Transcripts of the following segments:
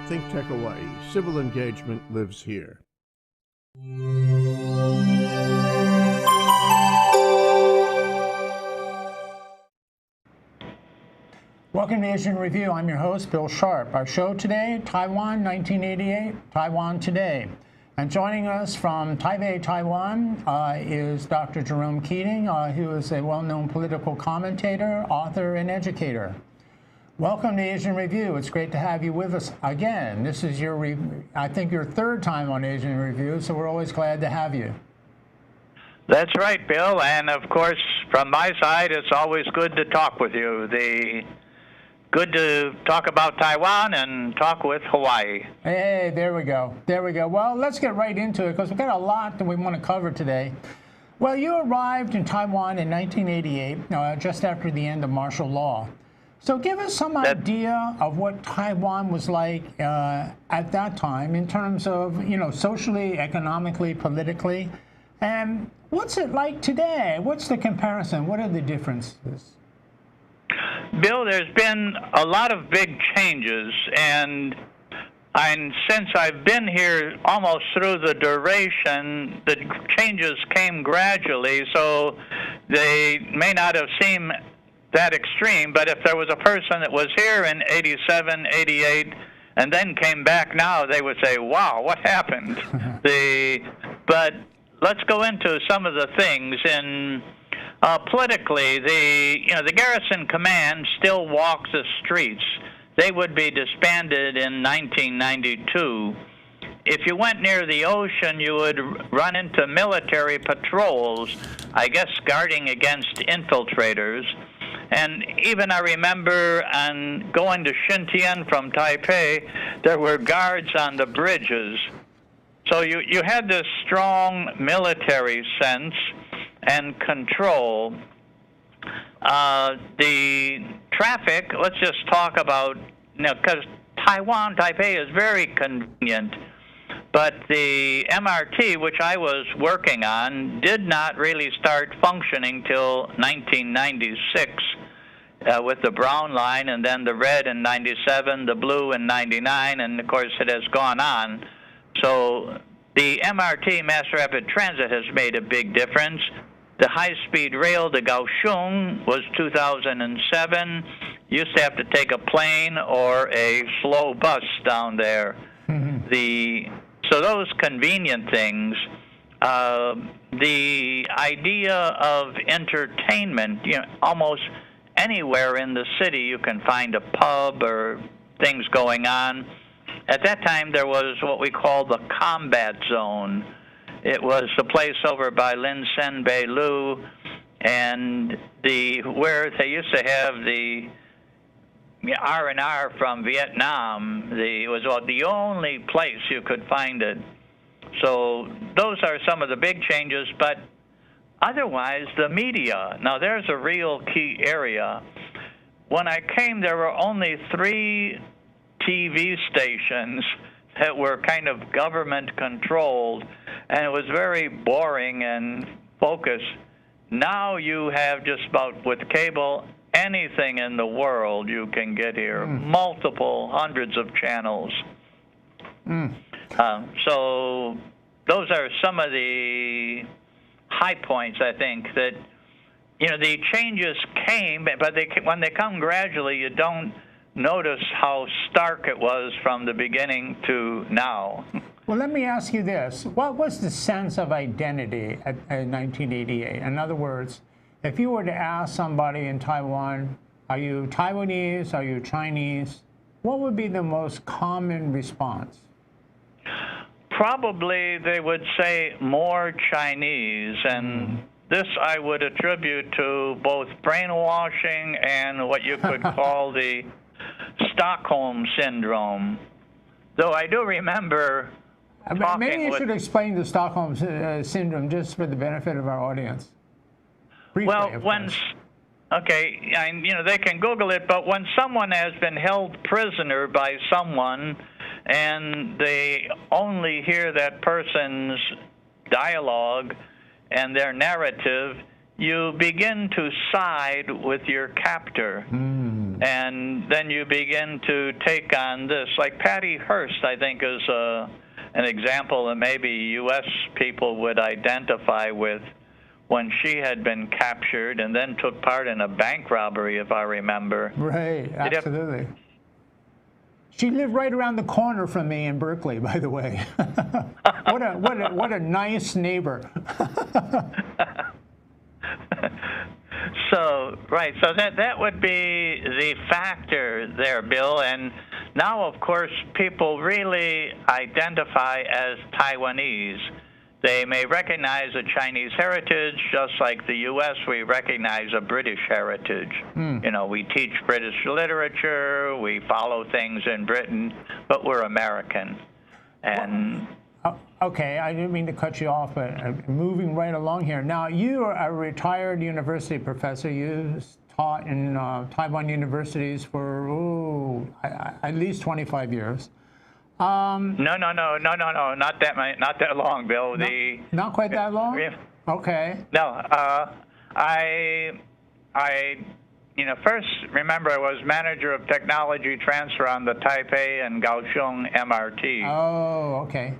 Think Tech Hawaii. Civil engagement lives here. Welcome to Asian Review. I'm your host, Bill Sharp. Our show today, Taiwan 1988, Taiwan Today. And joining us from Taipei, Taiwan, is Dr. Jerome Keating, who is a well-known political commentator, author, and educator. Welcome to Asian Review. It's great to have you with us again. This is your, I think, your third time on Asian Review, so we're always glad to have you. That's right, Bill. And of course, from my side, it's always good to talk with you. Good to talk about Taiwan and talk with Hawaii. Hey, there we go. There we go. Well, let's get right into it because we've got a lot that we want to cover today. Well, you arrived in Taiwan in 1988, just after the end of martial law. So give us some idea of what Taiwan was like at that time in terms of, socially, economically, politically. And what's it like today? What's the comparison? What are the differences? Bill, there's been a lot of big changes, and since I've been here almost through the duration, the changes came gradually, so they may not have seemed that extreme, but if there was a person that was here in 87, 88, and then came back now, they would say, wow, what happened? But let's go into some of the things. Politically, the garrison command still walks the streets. They would be disbanded in 1992. If you went near the ocean, you would run into military patrols, I guess guarding against infiltrators. And even I remember going to Xintian from Taipei, there were guards on the bridges. So you had this strong military sense and control. The traffic, let's just talk about, because Taipei is very convenient, but the MRT, which I was working on, did not really start functioning till 1996 with the brown line, and then the red in 97, the blue in 99, and of course it has gone on. So the MRT, Mass Rapid Transit, has made a big difference. The high-speed rail to Kaohsiung was 2007. Used to have to take a plane or a slow bus down there. So those convenient things, the idea of entertainment, almost anywhere in the city you can find a pub or things going on. At that time, there was what we call the combat zone. It was the place over by Lin Sen Bei Lu, and where they used to have the R&R from Vietnam. It was the only place you could find it. So those are some of the big changes, but otherwise, the media. Now, there's a real key area. When I came, there were only 3 TV stations that were kind of government-controlled, and it was very boring and focused. Now you have just about, with cable, anything in the world you can get here, multiple hundreds of channels. So those are some of the high points, I think, that, the changes came, but when they come gradually, you don't notice how stark it was from the beginning to now. Well, let me ask you this. What was the sense of identity in 1988? In other words, if you were to ask somebody in Taiwan, are you Taiwanese, are you Chinese, what would be the most common response? Probably they would say more Chinese, and this I would attribute to both brainwashing and what you could call the Stockholm Syndrome. Though I do remember maybe you should explain the Stockholm Syndrome just for the benefit of our audience. Briefly, well, they can Google it, but when someone has been held prisoner by someone and they only hear that person's dialogue and their narrative, you begin to side with your captor. And then you begin to take on this. Like Patty Hearst, I think, is an example that maybe U.S. people would identify with when she had been captured and then took part in a bank robbery, if I remember. Right, absolutely. She lived right around the corner from me in Berkeley, by the way. what a nice neighbor. So that would be the factor there, Bill. And now, of course, people really identify as Taiwanese. They may recognize a Chinese heritage, just like the U.S. we recognize a British heritage. You know, we teach British literature, we follow things in Britain, but we're American. And okay, I didn't mean to cut you off, but moving right along here. Now, you are a retired university professor. You taught in Taiwan universities for at least 25 years. No, not that long, Bill. Not quite that long? Okay. No, I first remember I was manager of technology transfer on the Taipei and Kaohsiung MRT. Oh, okay.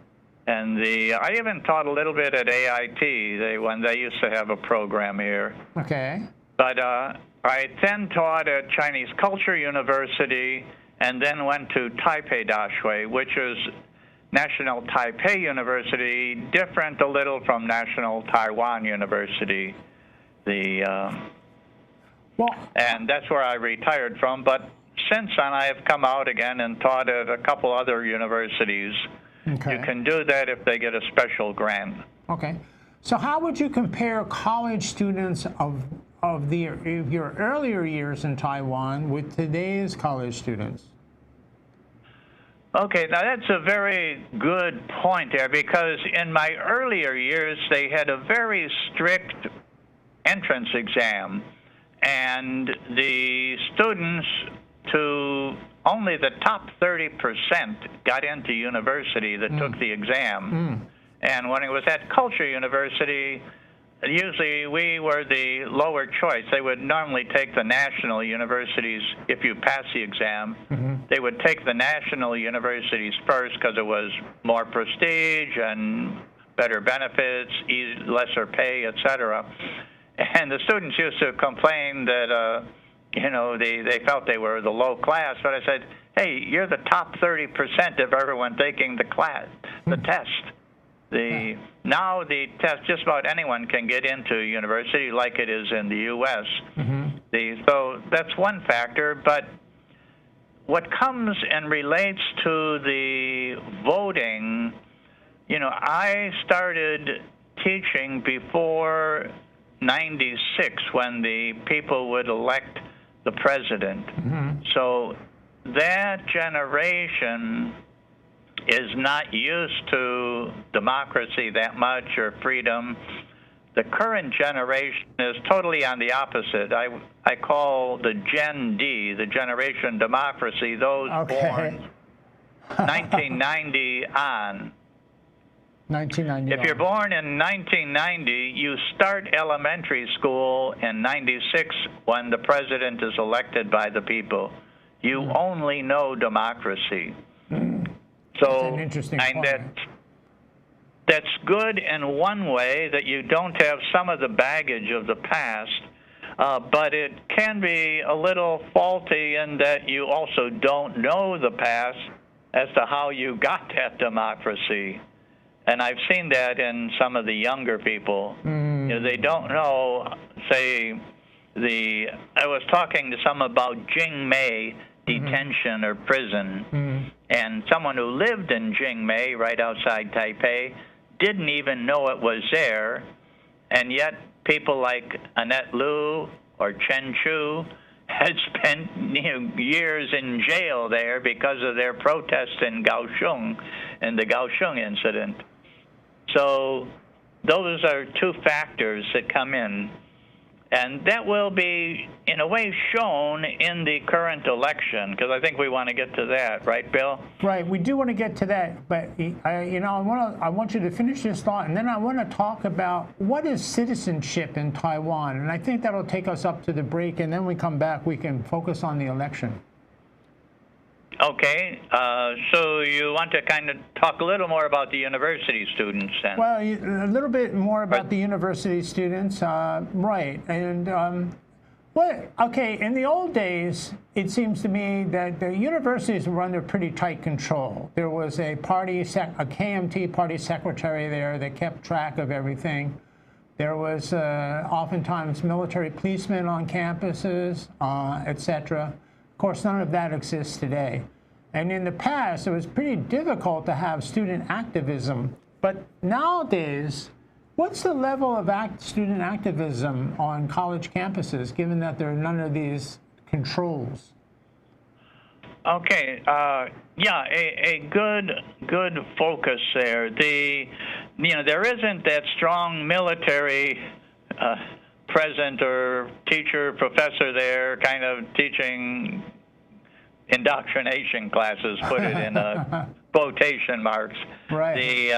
And I even taught a little bit at AIT when they used to have a program here. Okay. But I then taught at Chinese Culture University, and then went to Taipei Dashui, which is National Taipei University, different a little from National Taiwan University. And that's where I retired from. But since then, I have come out again and taught at a couple other universities. Okay. You can do that if they get a special grant. Okay. So how would you compare college students of your earlier years in Taiwan with today's college students? Okay, now that's a very good point there, because in my earlier years, they had a very strict entrance exam, and the students, to only the top 30% got into university that took the exam. And when it was at Culture University, usually we were the lower choice. They would normally take the national universities if you pass the exam. They would take the national universities first because it was more prestige and better benefits, lesser pay, etc. And the students used to complain that, they felt they were the low class. But I said, hey, you're the top 30% of everyone taking the test. Now the test, just about anyone can get into university like it is in the U.S. So that's one factor. But what comes and relates to the voting, I started teaching before 96 when the people would elect the president. So that generation is not used to democracy that much or freedom. The current generation is totally on the opposite. I call the Gen D, the generation democracy, those born 1990 on. 1990. If you're born in 1990, you start elementary school in 96 when the president is elected by the people. You only know democracy. So, that's an interesting point. That's good in one way, that you don't have some of the baggage of the past, but it can be a little faulty in that you also don't know the past as to how you got that democracy. And I've seen that in some of the younger people. They don't know, say, I was talking to some about Jingmei detention or prison, and someone who lived in Jingmei right outside Taipei didn't even know it was there, and yet people like Annette Lu or Chen Chu had spent years in jail there because of their protests in Kaohsiung and the Kaohsiung incident. So those are two factors that come in. And that will be, in a way, shown in the current election, because I think we want to get to that, right, Bill? Right, we do want to get to that, but I want you to finish this thought, and then I want to talk about what is citizenship in Taiwan, and I think that'll take us up to the break, and then we come back, we can focus on the election. Okay, so you want to kind of talk a little more about the university students then? Well, a little bit more about the university students, right. And, okay, in the old days, it seems to me that the universities were under pretty tight control. There was a KMT party secretary there that kept track of everything. There was oftentimes military policemen on campuses, etc. Of course, none of that exists today. And in the past, it was pretty difficult to have student activism. But nowadays, what's the level of student activism on college campuses, given that there are none of these controls? Okay, yeah, a good focus there. There isn't that strong military present or teacher, professor there kind of teaching indoctrination classes, put it in quotation marks. Right.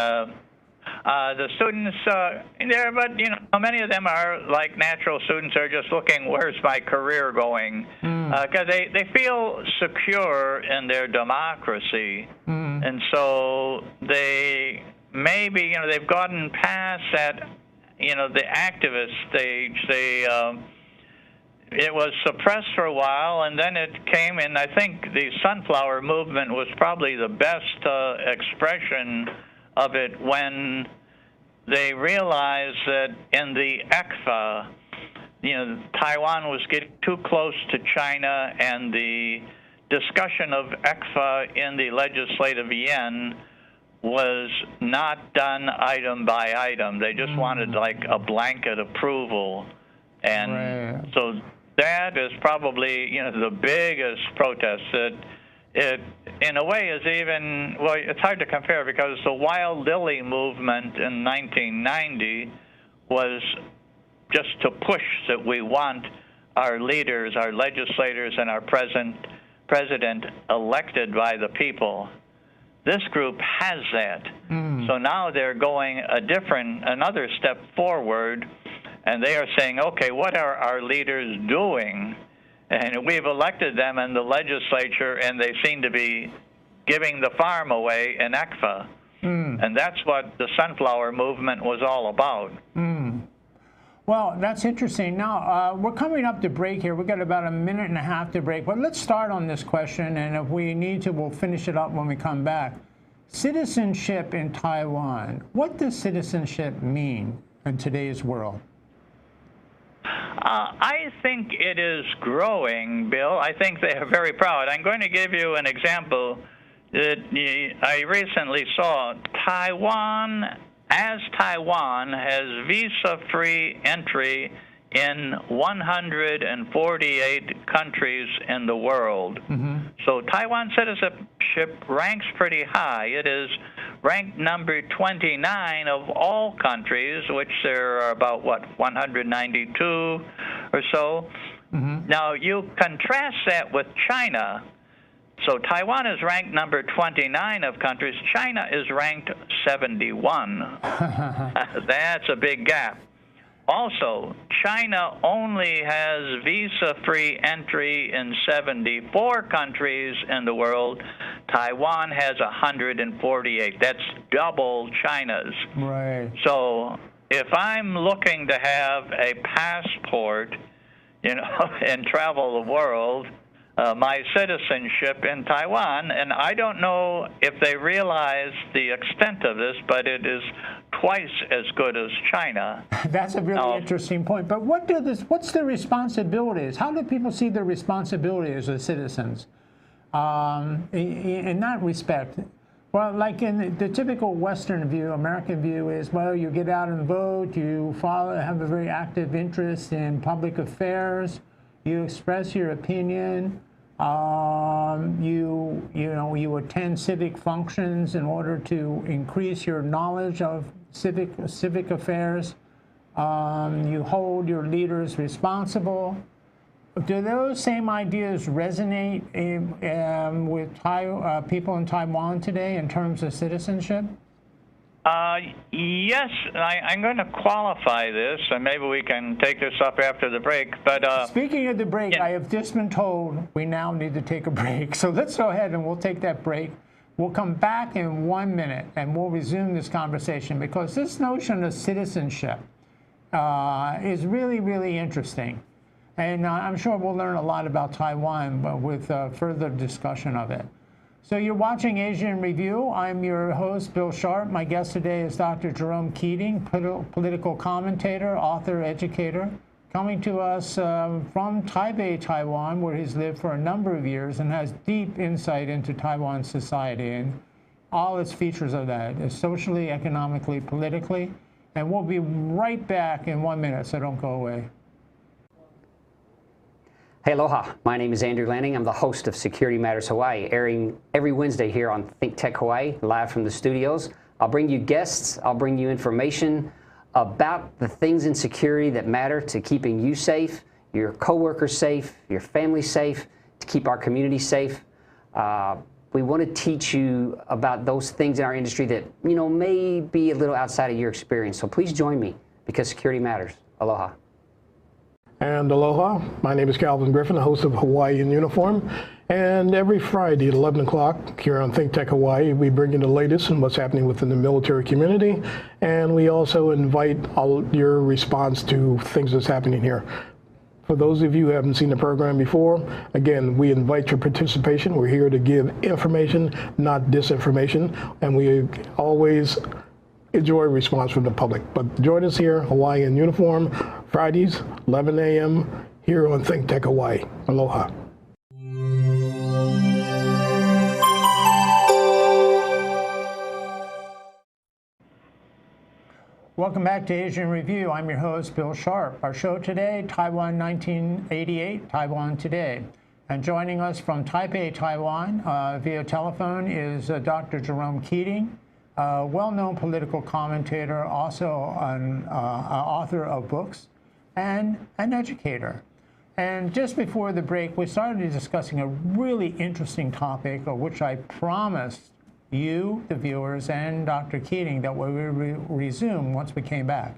The students there, but many of them are like natural students, are just looking, where's my career going? Because they feel secure in their democracy, and so they maybe they've gotten past that the activist stage. It was suppressed for a while, and then it came in. I think the sunflower movement was probably the best expression of it, when they realized that in the ECFA, Taiwan was getting too close to China, and the discussion of ECFA in the legislative yen was not done item by item. They just wanted like a blanket approval. And so that is probably, the biggest protest. That it, in a way, is even, well, it's hard to compare, because the Wild Lily movement in 1990 was just to push that we want our leaders, our legislators, and our president elected by the people. This group has that. So now they're going another step forward, and they are saying, okay, what are our leaders doing? And we've elected them in the legislature, and they seem to be giving the farm away in ECFA. And that's what the sunflower movement was all about. Well, that's interesting. Now, we're coming up to break here. We've got about a minute and a half to break. But let's start on this question, and if we need to, we'll finish it up when we come back. Citizenship in Taiwan. What does citizenship mean in today's world? I think it is growing, Bill. I think they are very proud. I'm going to give you an example that I recently saw. Taiwan has visa-free entry in 148 countries in the world. So Taiwan citizenship ranks pretty high. It is ranked number 29 of all countries, which there are about, 192 or so. Now, you contrast that with China. So Taiwan is ranked number 29 of countries. China is ranked 71. That's a big gap. Also, China only has visa-free entry in 74 countries in the world. Taiwan has 148. That's double China's. Right. So if I'm looking to have a passport, and travel the world, my citizenship in Taiwan, and I don't know if they realize the extent of this, but it is twice as good as China. That's a really interesting point. But what's the responsibilities? How do people see their responsibilities as citizens in that respect? Well, like in the typical Western view, American view is, well, you get out and vote, you have a very active interest in public affairs, you express your opinion, you attend civic functions in order to increase your knowledge of civic affairs. You hold your leaders responsible. Do those same ideas resonate with people in Taiwan today in terms of citizenship? Yes, I'm going to qualify this, and maybe we can take this up after the break. But speaking of the break, yeah. I have just been told we now need to take a break. So let's go ahead and we'll take that break. We'll come back in 1 minute, and we'll resume this conversation, because this notion of citizenship is really, really interesting. And I'm sure we'll learn a lot about Taiwan, but with further discussion of it. So you're watching Asia in Review. I'm your host, Bill Sharp. My guest today is Dr. Jerome Keating, political commentator, author, educator, coming to us from Taipei, Taiwan, where he's lived for a number of years and has deep insight into Taiwan society and all its features of that, socially, economically, politically. And we'll be right back in 1 minute, so don't go away. Hey, aloha. My name is Andrew Lanning. I'm the host of Security Matters Hawaii, airing every Wednesday here on Think Tech Hawaii, live from the studios. I'll bring you guests. I'll bring you information about the things in security that matter to keeping you safe, your coworkers safe, your family safe, to keep our community safe. We want to teach you about those things in our industry that, you know, may be a little outside of your experience. So please join me, because security matters. Aloha. And aloha, my name is Calvin Griffin, the host of Hawaii in Uniform. And every Friday at 11 o'clock here on Think Tech Hawaii, we bring you the latest and what's happening within the military community. And we also invite all your response to things that's happening here. For those of you who haven't seen the program before, again, we invite your participation. We're here to give information, not disinformation. And we always enjoy a response from the public. But join us here, Hawaii in Uniform, Fridays, 11 a.m., here on Think Tech Hawaii. Aloha. Welcome back to Asia in Review. I'm your host, Bill Sharp. Our show today, Taiwan 1988, Taiwan Today. And joining us from Taipei, Taiwan, via telephone is Dr. Jerome Keating, a well-known political commentator, also an author of books, and an educator. And just before the break, we started discussing a really interesting topic, of which I promised you, the viewers, and Dr. Keating that we would resume once we came back.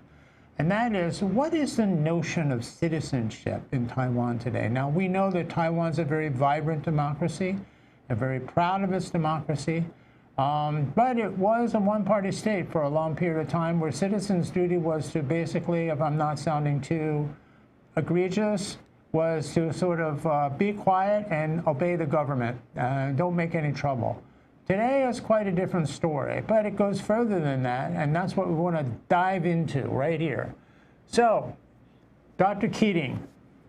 And that is, what is the notion of citizenship in Taiwan today? Now, we know that Taiwan's a very vibrant democracy. They're very proud of its democracy. But it was a one-party state for a long period of time, where citizens' duty was to basically, if I'm not sounding too egregious, was to sort of be quiet and obey the government. Don't make any trouble. Today is quite a different story, but it goes further than that, and that's what we want to dive into right here. So, Dr. Keating,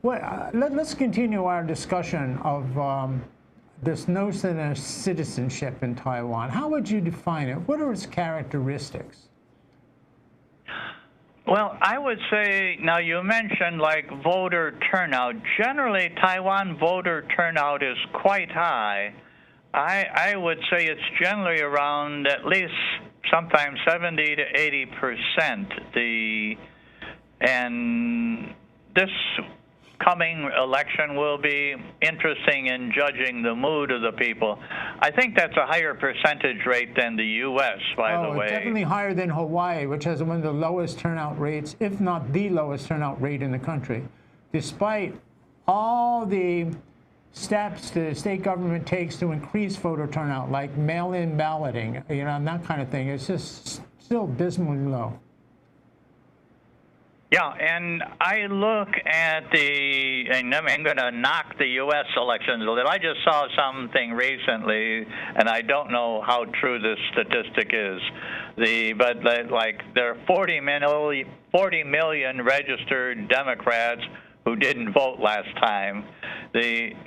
let's continue our discussion of this notion of citizenship in Taiwan. How would you define it? What are its characteristics? Well, I would say, now you mentioned like voter turnout. Generally, Taiwan voter turnout is quite high. I would say it's generally around at least sometimes 70 to 80%. And this coming election will be interesting in judging the mood of the people. I think that's a higher percentage rate than the U.S., by the way. Definitely higher than Hawaii, which has one of the lowest turnout rates, if not the lowest turnout rate in the country, despite all the steps the state government takes to increase voter turnout, like mail-in balloting, you know, and that kind of thing. It's just still dismally low. Yeah, and I look at and I'm going to knock the U.S. elections a little. I just saw something recently, and I don't know how true this statistic is. But there are 40 million registered Democrats who didn't vote last time.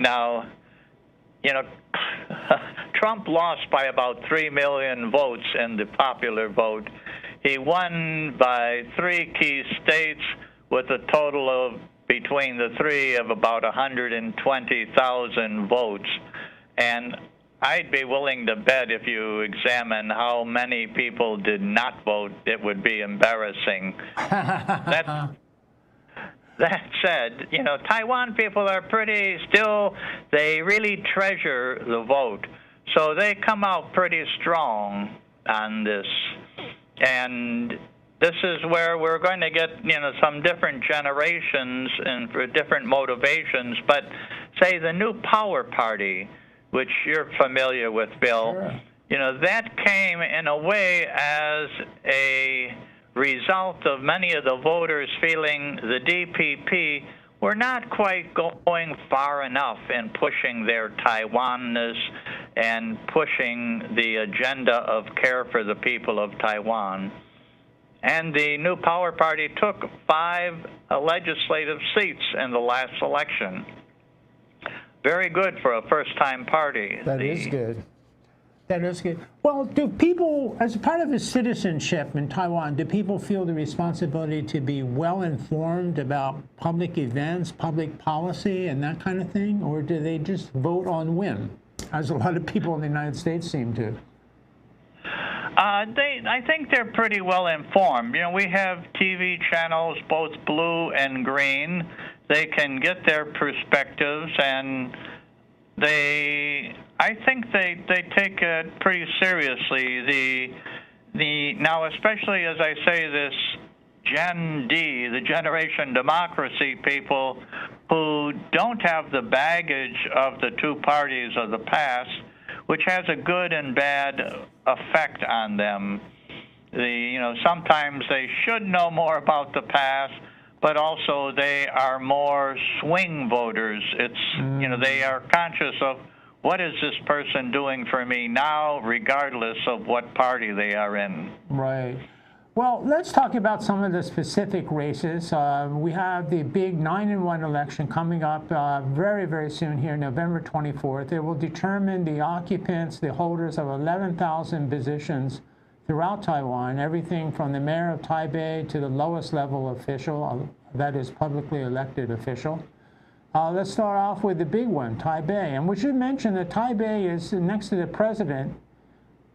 Now, you know, Trump lost by about 3 million votes in the popular vote. He won by 3 key states with a total of, between the three, of about 120,000 votes. And I'd be willing to bet if you examine how many people did not vote, it would be embarrassing. That said, you know, Taiwan people are they really treasure the vote. So they come out pretty strong on this. And this is where we're going to get, you know, some different generations and for different motivations. But say the New Power Party, which you're familiar with, Bill, Sure. You know, that came in a way as a result of many of the voters feeling the DPP were not quite going far enough in pushing their Taiwanness and pushing the agenda of care for the people of Taiwan. And the New Power Party took 5 legislative seats in the last election. Very good for a first-time party. That is good. That is good. Well, do people, as a part of his citizenship in Taiwan, do people feel the responsibility to be well informed about public events, public policy, and that kind of thing? Or do they just vote on whim, as a lot of people in the United States seem to? I think they're pretty well informed. You know, we have TV channels, both blue and green. They can get their perspectives, and I think they take it pretty seriously. Now, especially as I say this, Gen D, the Generation Democracy people who don't have the baggage of the two parties of the past, which has a good and bad effect on them. You know, sometimes they should know more about the past, but also they are more swing voters. You know, they are conscious of what is this person doing for me now, regardless of what party they are in. Right. Well, let's talk about some of the specific races. We have the big 9-in-1 election coming up very, very soon here, November 24th. It will determine the occupants, the holders of 11,000 positions throughout Taiwan, everything from the mayor of Taipei to the lowest level official, that is publicly elected official. Let's start off with the big one, Taipei. And we should mention that Taipei is next to the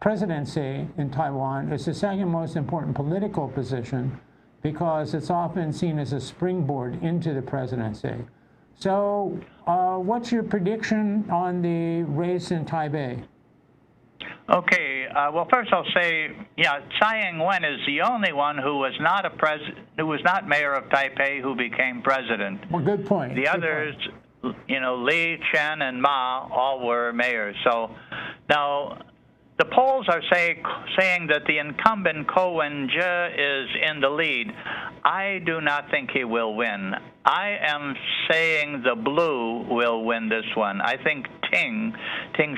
presidency in Taiwan. It's the second most important political position because it's often seen as a springboard into the presidency. So what's your prediction on the race in Taipei? Okay. Well, first I'll say, yeah, Tsai Ing-wen is the only one who was not mayor of Taipei who became president. Well, good point. The others, you know, Li, Chen, and Ma all were mayors. So now the polls are saying that the incumbent Ko Wen-je is in the lead. I do not think he will win. I am saying the blue will win this one. I think Ting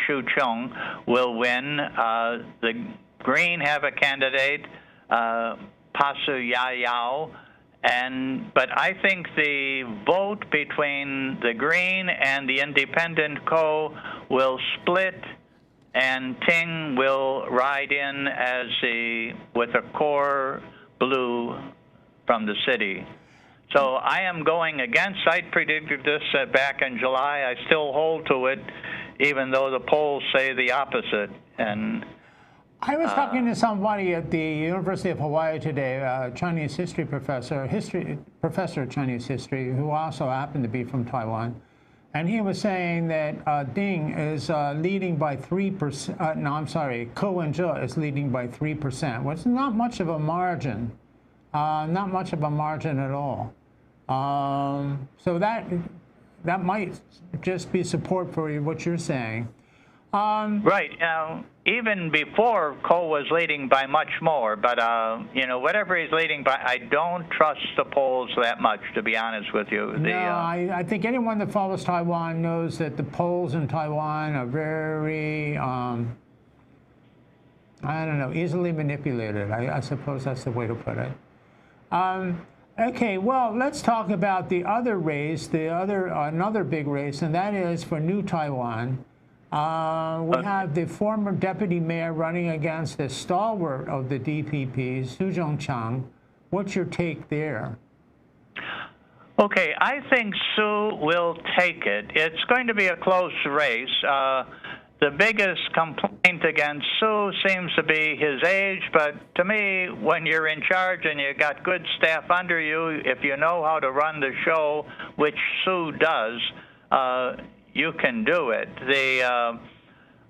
Shu-chung will win. The green have a candidate, Pasu Ya-yao, but I think the vote between the green and the independent Ko will split, and Ting will ride in as with a core blue from the city. So I am going against. I predicted this back in July. I still hold to it, even though the polls say the opposite. And I was talking to somebody at the University of Hawaii today, a Chinese history professor of Chinese history, who also happened to be from Taiwan. And he was saying that Ding is leading by 3%. No, I'm sorry, Ko Wen-je is leading by 3%, which is not much of a margin. Not much of a margin at all. So that might just be support for what you're saying. Right. Even before Ko was leading by much more, but you know, whatever he's leading by, I don't trust the polls that much, to be honest with you. No, I think anyone that follows Taiwan knows that the polls in Taiwan are very, I don't know, easily manipulated. I suppose that's the way to put it. Okay, well, let's talk about the other race, another big race, and that is for New Taiwan. We have the former deputy mayor running against the stalwart of the DPP, Su Zhongchang. What's your take there? Okay, I think Su will take it. It's going to be a close race. The the biggest complaint against Sue seems to be his age, but to me, when you're in charge and you got good staff under you, if you know how to run the show, which Sue does, you can do it. The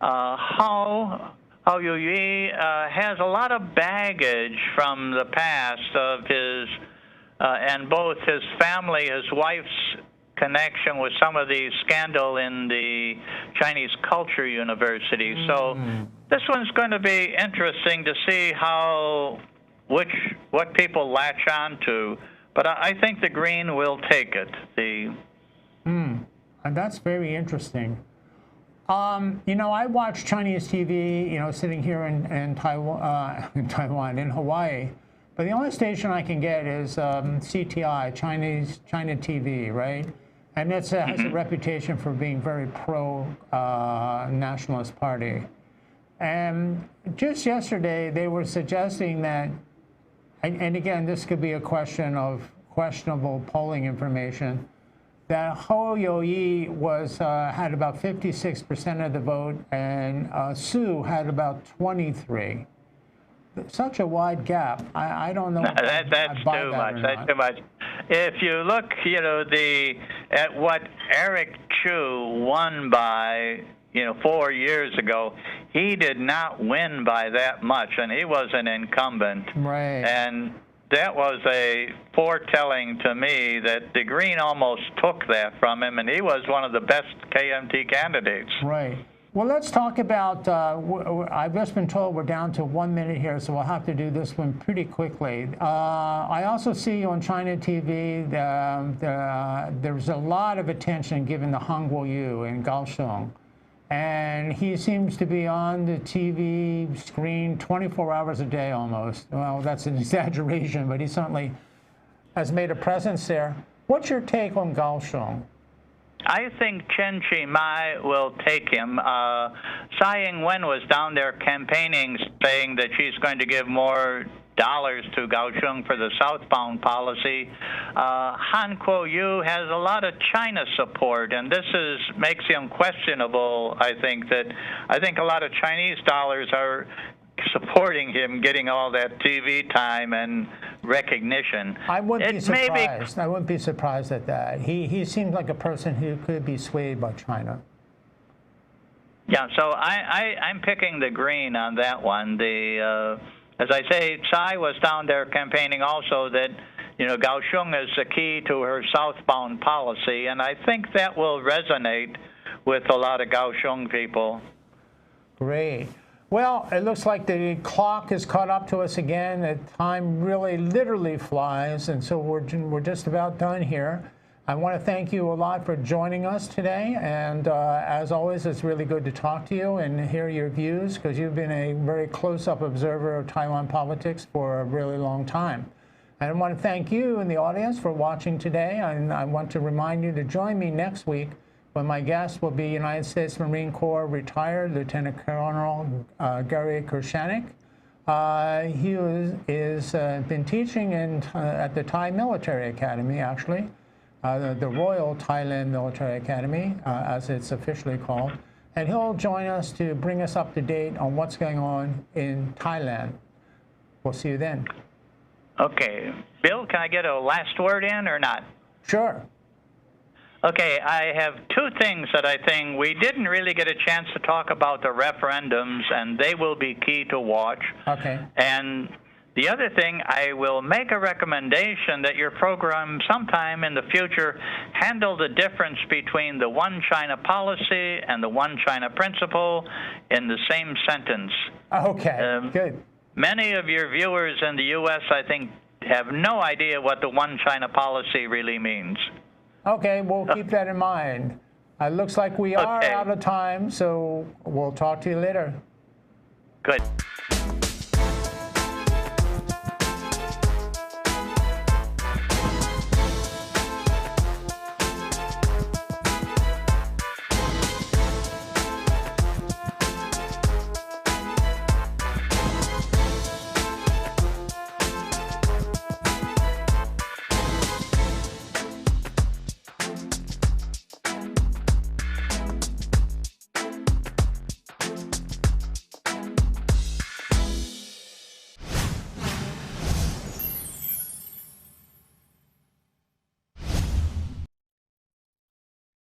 Hao Youyi has a lot of baggage from the past of his, and both his family, his wife's connection with some of the scandal in the Chinese Culture University. So this one's going to be interesting to see what people latch on to. But I think the green will take it. And that's very interesting. You know, I watch Chinese TV, you know, sitting here in Taiwan, in Hawaii. But the only station I can get is CTI, China TV, right? And it has a reputation for being very pro-nationalist party. And just yesterday, they were suggesting that, and again, this could be a question of questionable polling information, that Hao Youyi had about 56% of the vote, and Sue had about 23%. Such a wide gap. I don't know. That's too much. That's too much. If you look, you know, at what Eric Chu won by, 4 years ago, he did not win by that much, and he was an incumbent. Right. And that was a foretelling to me that the Green almost took that from him, and he was one of the best KMT candidates. Right. Well, let's talk about, I've just been told we're down to 1 minute here, so we'll have to do this one pretty quickly. I also see on China TV, there's a lot of attention given to Han Guoyu in Kaohsiung. And he seems to be on the TV screen 24 hours a day almost. Well, that's an exaggeration, but he certainly has made a presence there. What's your take on Kaohsiung? I think Chen Chi-mai will take him. Tsai Ing-wen was down there campaigning, saying that she's going to give more dollars to Kaohsiung for the southbound policy. Han Kuo-yu has a lot of China support, and this makes him questionable. I think a lot of Chinese dollars are supporting him getting all that TV time and recognition. I wouldn't be surprised. I wouldn't be surprised at that. He seems like a person who could be swayed by China. Yeah, so I'm picking the Green on that one. As I say, Tsai was down there campaigning also that, Kaohsiung is the key to her southbound policy, and I think that will resonate with a lot of Kaohsiung people. Great. Well, it looks like the clock has caught up to us again. The time really literally flies, and so we're just about done here. I want to thank you a lot for joining us today, and as always, it's really good to talk to you and hear your views, because you've been a very close-up observer of Taiwan politics for a really long time. And I want to thank you in the audience for watching today, and I want to remind you to join me next week when my guest will be United States Marine Corps retired Lieutenant Colonel Gary Kershanik. He is been teaching at the Thai Military Academy, actually, the Royal Thailand Military Academy, as it's officially called. And he'll join us to bring us up to date on what's going on in Thailand. We'll see you then. Okay. Bill, can I get a last word in or not? Sure. Okay, I have two things that I think we didn't really get a chance to talk about the referendums, and they will be key to watch. Okay. And the other thing, I will make a recommendation that your program sometime in the future handle the difference between the one China policy and the one China principle in the same sentence. Okay, good. Many of your viewers in the U.S., I think, have no idea what the one China policy really means. Okay, we'll keep that in mind. It looks like we are out of time, so we'll talk to you later. Good.